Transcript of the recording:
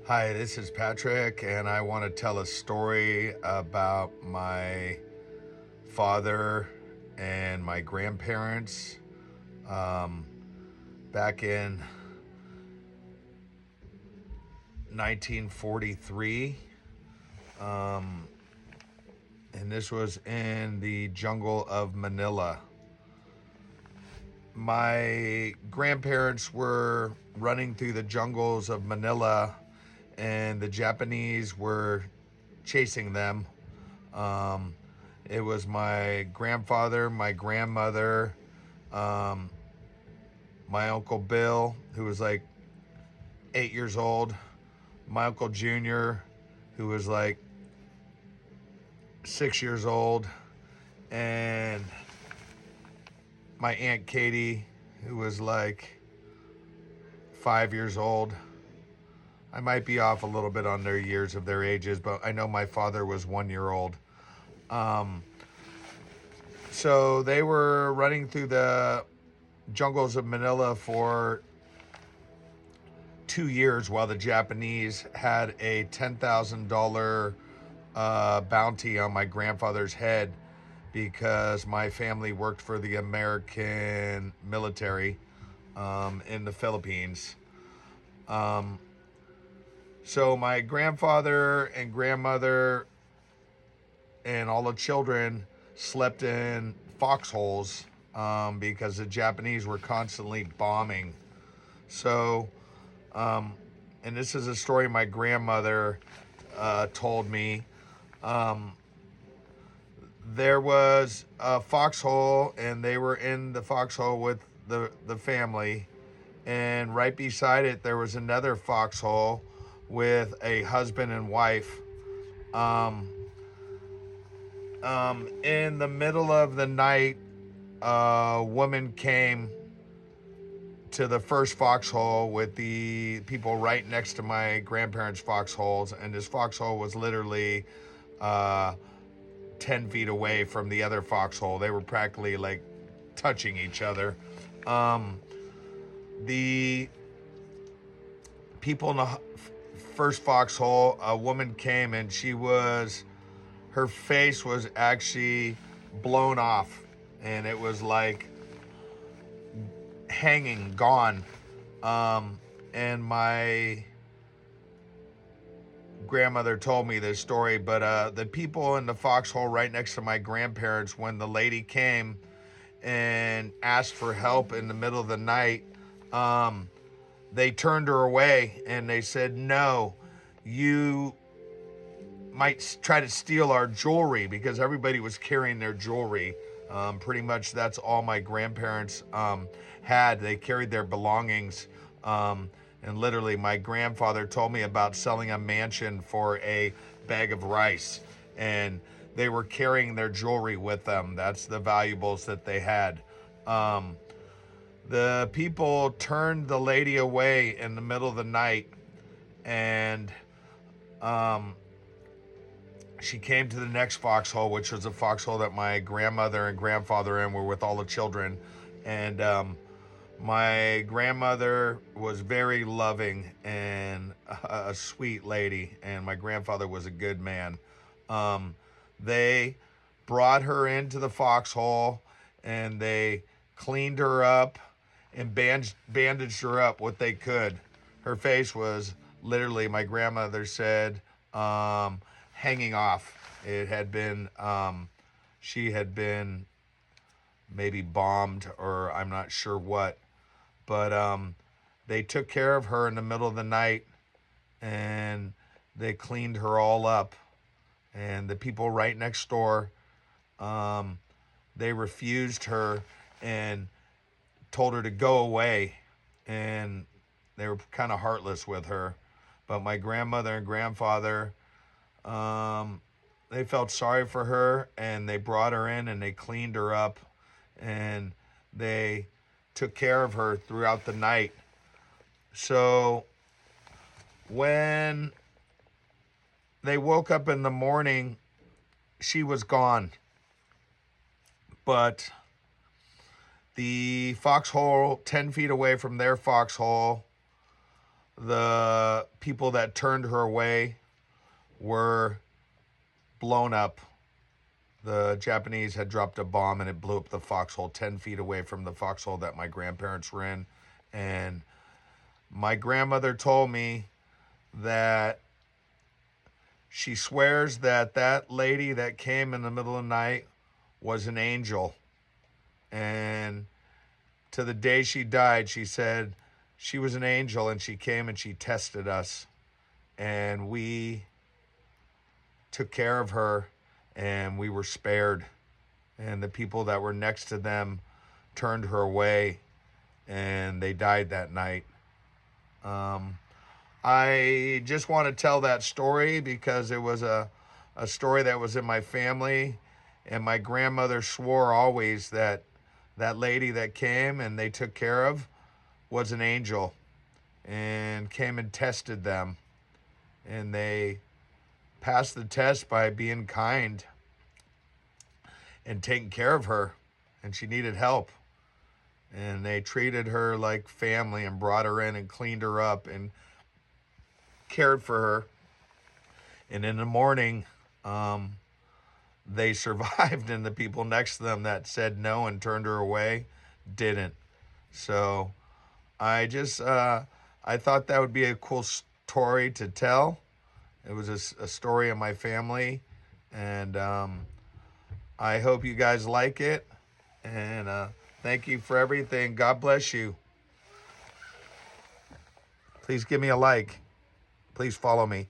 Hi, this is Patrick, and I want to tell a story about my father and my grandparents back in 1943. And this was in the jungle of Manila. My grandparents were running through the jungles of Manila, and the Japanese were chasing them. Um, it was my grandfather, my grandmother, um, my Uncle Bill, who was like 8 years old, my Uncle Junior, who was like 6 years old, and my Aunt Katie, who was like 5 years old. I might be off a little bit on their years of their ages, but I know my father was 1 year old. Um, so they were running through the jungles of Manila for 2 years while the Japanese had a $10,000 bounty on my grandfather's head because my family worked for the American military in the Philippines. Um, so my grandfather and grandmother and all the children slept in foxholes because the Japanese were constantly bombing. So, and this is a story my grandmother told me. Um, there was a foxhole, and they were in the foxhole with the family. And right beside it, there was another foxhole with a husband and wife. Um, in the middle of the night, a woman came to the first foxhole with the people right next to my grandparents' foxholes, and this foxhole was literally uh, 10 feet away from the other foxhole. They were practically like touching each other. The people in the first foxhole, a woman came, and her face was actually blown off, and it was like hanging, gone. And my grandmother told me this story, but the people in the foxhole right next to my grandparents, when the lady came and asked for help in the middle of the night, they turned her away and they said, "No, you might try to steal our jewelry," because everybody was carrying their jewelry. Pretty much that's all my grandparents had. They carried their belongings. And literally, my grandfather told me about selling a mansion for a bag of rice. And they were carrying their jewelry with them. That's the valuables that they had. The people turned the lady away in the middle of the night, and she came to the next foxhole, which was a foxhole that my grandmother and grandfather in were with all the children. And my grandmother was very loving and a sweet lady, and my grandfather was a good man. They brought her into the foxhole, and they cleaned her up and bandaged her up what they could. Her face was literally, my grandmother said, hanging off. It had been, she had been maybe bombed, or I'm not sure what. But they took care of her in the middle of the night, and they cleaned her all up. And the people right next door, they refused her and told her to go away. And they were kind of heartless with her. But my grandmother and grandfather, they felt sorry for her, and they brought her in and they cleaned her up, and they took care of her throughout the night. So when they woke up in the morning, she was gone. But the foxhole 10 feet away from their foxhole, the people that turned her away were blown up. The Japanese had dropped a bomb and it blew up the foxhole 10 feet away from the foxhole that my grandparents were in. And my grandmother told me that she swears that that lady that came in the middle of the night was an angel. And to the day she died, she said she was an angel and she came and she tested us. And we took care of her and we were spared. And the people that were next to them turned her away and they died that night. I just want to tell that story because it was a story that was in my family, and my grandmother swore always that that lady that came and they took care of was an angel and came and tested them, and they passed the test by being kind and taking care of her, and she needed help. And they treated her like family and brought her in and cleaned her up and cared for her. And in the morning, they survived, and the people next to them that said no and turned her away didn't. So I just, I thought that would be a cool story to tell. It was a story of my family, and I hope you guys like it. And thank you for everything. God bless you. Please give me a like. Please follow me.